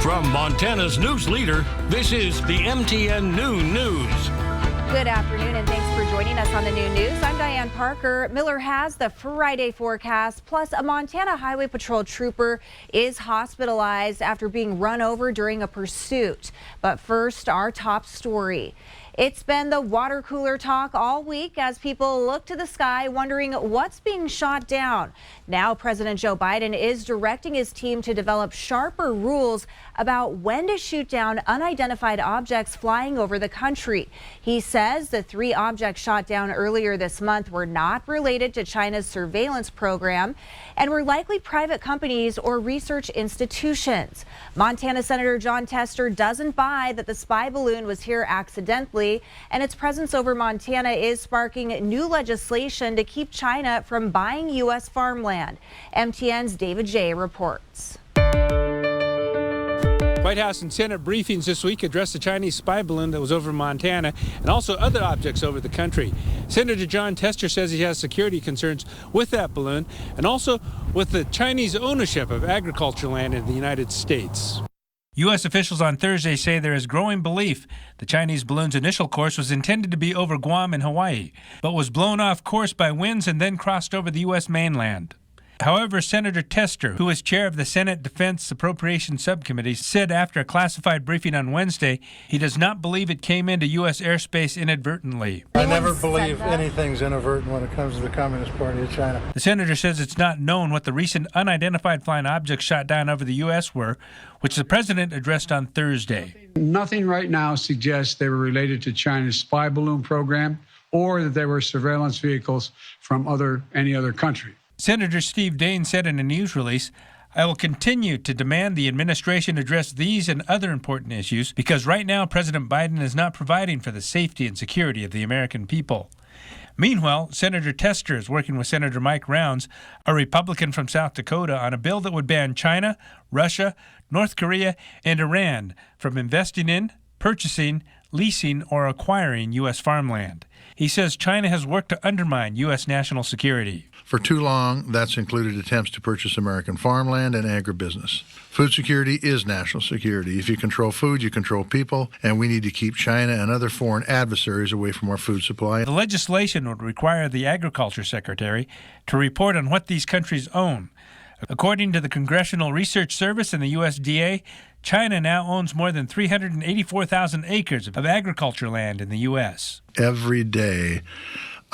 From Montana's news leader, this is the MTN Noon News. Good afternoon and thanks for joining us on the Noon News. I'm Diane Parker. Miller has the Friday forecast, plus a Montana Highway Patrol trooper is hospitalized after being run over during a pursuit. But first, our top story. It's been the water cooler talk all week as people look to the sky wondering what's being shot down. Now President Joe Biden is directing his team to develop sharper rules about when to shoot down unidentified objects flying over the country. He says the 3 objects shot down earlier this month were not related to China's surveillance program and were likely private companies or research institutions. Montana Senator Jon Tester doesn't buy that the spy balloon was here accidentally, and its presence over Montana is sparking new legislation to keep China from buying U.S. farmland. MTN's David J. reports. White House and Senate briefings this week addressed the Chinese spy balloon that was over Montana and also other objects over the country. Senator Jon Tester says he has security concerns with that balloon and also with the Chinese ownership of agricultural land in the United States. U.S. officials on Thursday say there is growing belief the Chinese balloon's initial course was intended to be over Guam and Hawaii, but was blown off course by winds and then crossed over the U.S. mainland. However, Senator Tester, who is chair of the Senate Defense Appropriations Subcommittee, said after a classified briefing on Wednesday he does not believe it came into U.S. airspace inadvertently. I never believe anything's inadvertent when it comes to the Communist Party of China. The senator says it's not known what the recent unidentified flying objects shot down over the U.S. were, which the president addressed on Thursday. Nothing right now suggests they were related to China's spy balloon program or that they were surveillance vehicles from any other country. Senator Steve Daines said in a news release, "I will continue to demand the administration address these and other important issues because right now President Biden is not providing for the safety and security of the American people." Meanwhile, Senator Tester is working with Senator Mike Rounds, a Republican from South Dakota, on a bill that would ban China, Russia, North Korea, and Iran from investing in, purchasing, leasing, or acquiring U.S. farmland. He says China has worked to undermine U.S. national security. For too long, that's included attempts to purchase American farmland and agribusiness. Food security is national security. If you control food, you control people, and we need to keep China and other foreign adversaries away from our food supply. The legislation would require the Agriculture Secretary to report on what these countries own. According to the Congressional Research Service and the USDA, China now owns more than 384,000 acres of agriculture land in the U.S. Every day,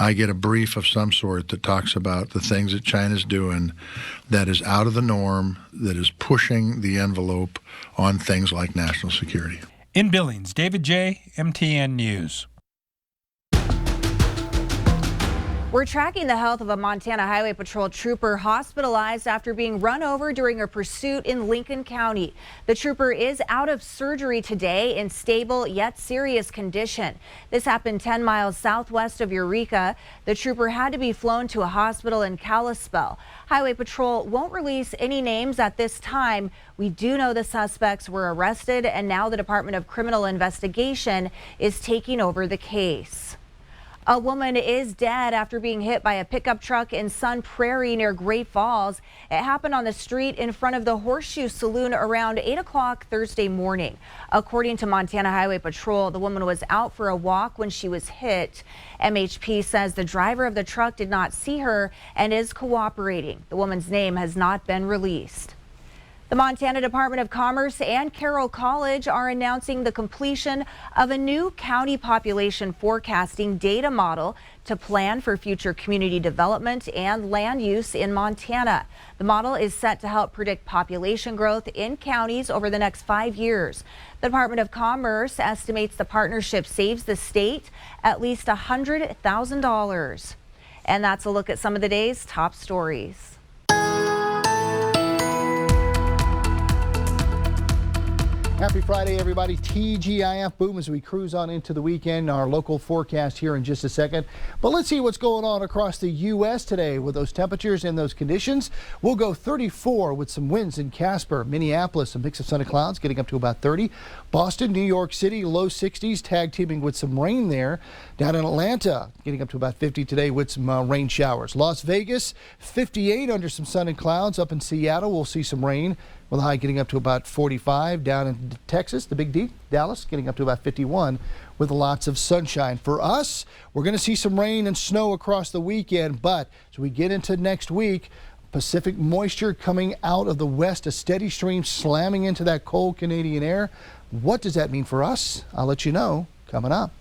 I get a brief of some sort that talks about the things that China's doing that is out of the norm, that is pushing the envelope on things like national security. In Billings, David J., MTN News. We're tracking the health of a Montana Highway Patrol trooper hospitalized after being run over during a pursuit in Lincoln County. The trooper is out of surgery today in stable yet serious condition. This happened 10 miles southwest of Eureka. The trooper had to be flown to a hospital in Kalispell. Highway Patrol won't release any names at this time. We do know the suspects were arrested, and now the Department of Criminal Investigation is taking over the case. A woman is dead after being hit by a pickup truck in Sun Prairie near Great Falls. It happened on the street in front of the Horseshoe Saloon around 8 o'clock Thursday morning. According to Montana Highway Patrol, the woman was out for a walk when she was hit. MHP says the driver of the truck did not see her and is cooperating. The woman's name has not been released. The Montana Department of Commerce and Carroll College are announcing the completion of a new county population forecasting data model to plan for future community development and land use in Montana. The model is set to help predict population growth in counties over the next 5 years. The Department of Commerce estimates the partnership saves the state at least $100,000. And that's a look at some of the day's top stories. Happy Friday, everybody. TGIF boom as we cruise on into the weekend. Our local forecast here in just a second. But let's see what's going on across the U.S. today with those temperatures and those conditions. We'll go 34 with some winds in Casper. Minneapolis, a mix of sun and clouds getting up to about 30. Boston, New York City, low 60s, tag teaming with some rain there. Down in Atlanta, getting up to about 50 today with some rain showers. Las Vegas, 58 under some sun and clouds. Up in Seattle, we'll see some rain. with the high getting up to about 45. Down in Texas, the Big D, Dallas, getting up to about 51 with lots of sunshine. For us, we're going to see some rain and snow across the weekend, but as we get into next week, Pacific moisture coming out of the west, a steady stream slamming into that cold Canadian air. What does that mean for us? I'll let you know coming up.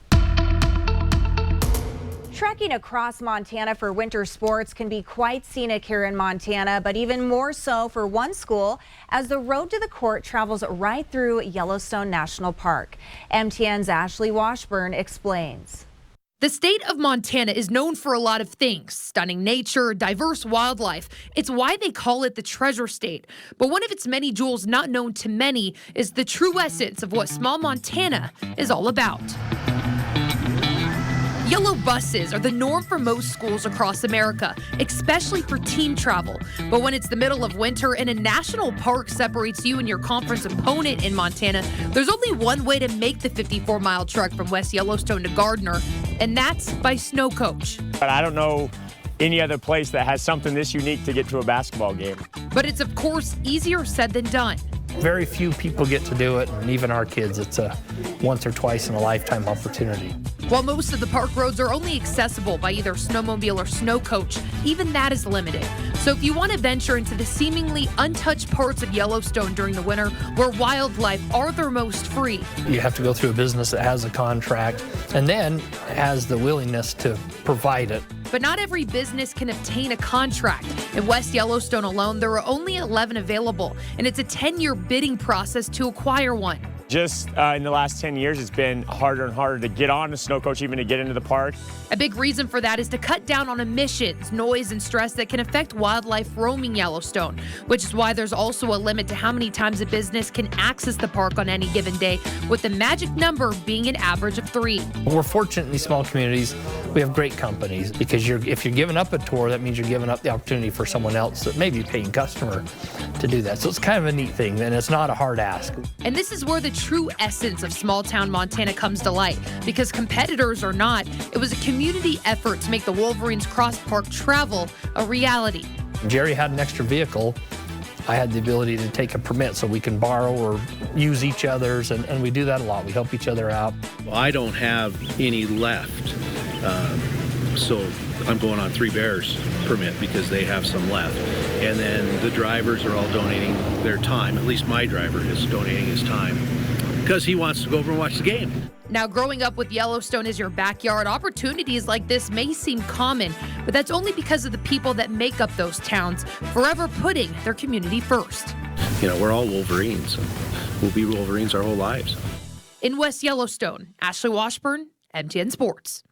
Trekking across Montana for winter sports can be quite scenic here in Montana, but even more so for one school as the road to the court travels right through Yellowstone National Park. MTN's Ashley Washburn explains. The state of Montana is known for a lot of things: stunning nature, diverse wildlife. It's why they call it the Treasure State. But one of its many jewels not known to many is the true essence of what small Montana is all about. Yellow buses are the norm for most schools across America, especially for team travel. But when it's the middle of winter and a national park separates you and your conference opponent in Montana, there's only one way to make the 54-mile trek from West Yellowstone to Gardner, and that's by snow coach. But I don't know any other place that has something this unique to get to a basketball game. But it's, of course, easier said than done. Very few people get to do it, and even our kids, it's a once or twice in a lifetime opportunity. While most of the park roads are only accessible by either snowmobile or snow coach, even that is limited. So if you want to venture into the seemingly untouched parts of Yellowstone during the winter, where wildlife are their most free, You have to go through a business that has a contract and then has the willingness to provide it. but not every business can obtain a contract. In West Yellowstone alone, there are only 11 available, and it's a 10-year bidding process to acquire one. Just in the last 10 years, it's been harder and harder to get on a snow coach, even to get into the park. A big reason for that is to cut down on emissions, noise, and stress that can affect wildlife roaming Yellowstone, which is why there's also a limit to how many times a business can access the park on any given day, with the magic number being an average of 3. We're fortunate in these small communities. We have great companies because if you're giving up a tour, that means you're giving up the opportunity for someone else that may be a paying customer to do that. So it's kind of a neat thing, and it's not a hard ask. And this is where the true essence of small-town Montana comes to light, because competitors or not, it was a community effort to make the Wolverines cross-park travel a reality. Jerry had an extra vehicle. I had the ability to take a permit so we can borrow or use each other's, and we do that a lot. We help each other out. Well, I don't have any left, so I'm going on Three Bears permit because they have some left. And then the drivers are all donating their time. At least my driver is donating his time because he wants to go over and watch the game. Now, growing up with Yellowstone as your backyard, opportunities like this may seem common, but that's only because of the people that make up those towns, forever putting their community first. You know, we're all Wolverines. We'll be Wolverines our whole lives. In West Yellowstone, Ashley Washburn, MTN Sports.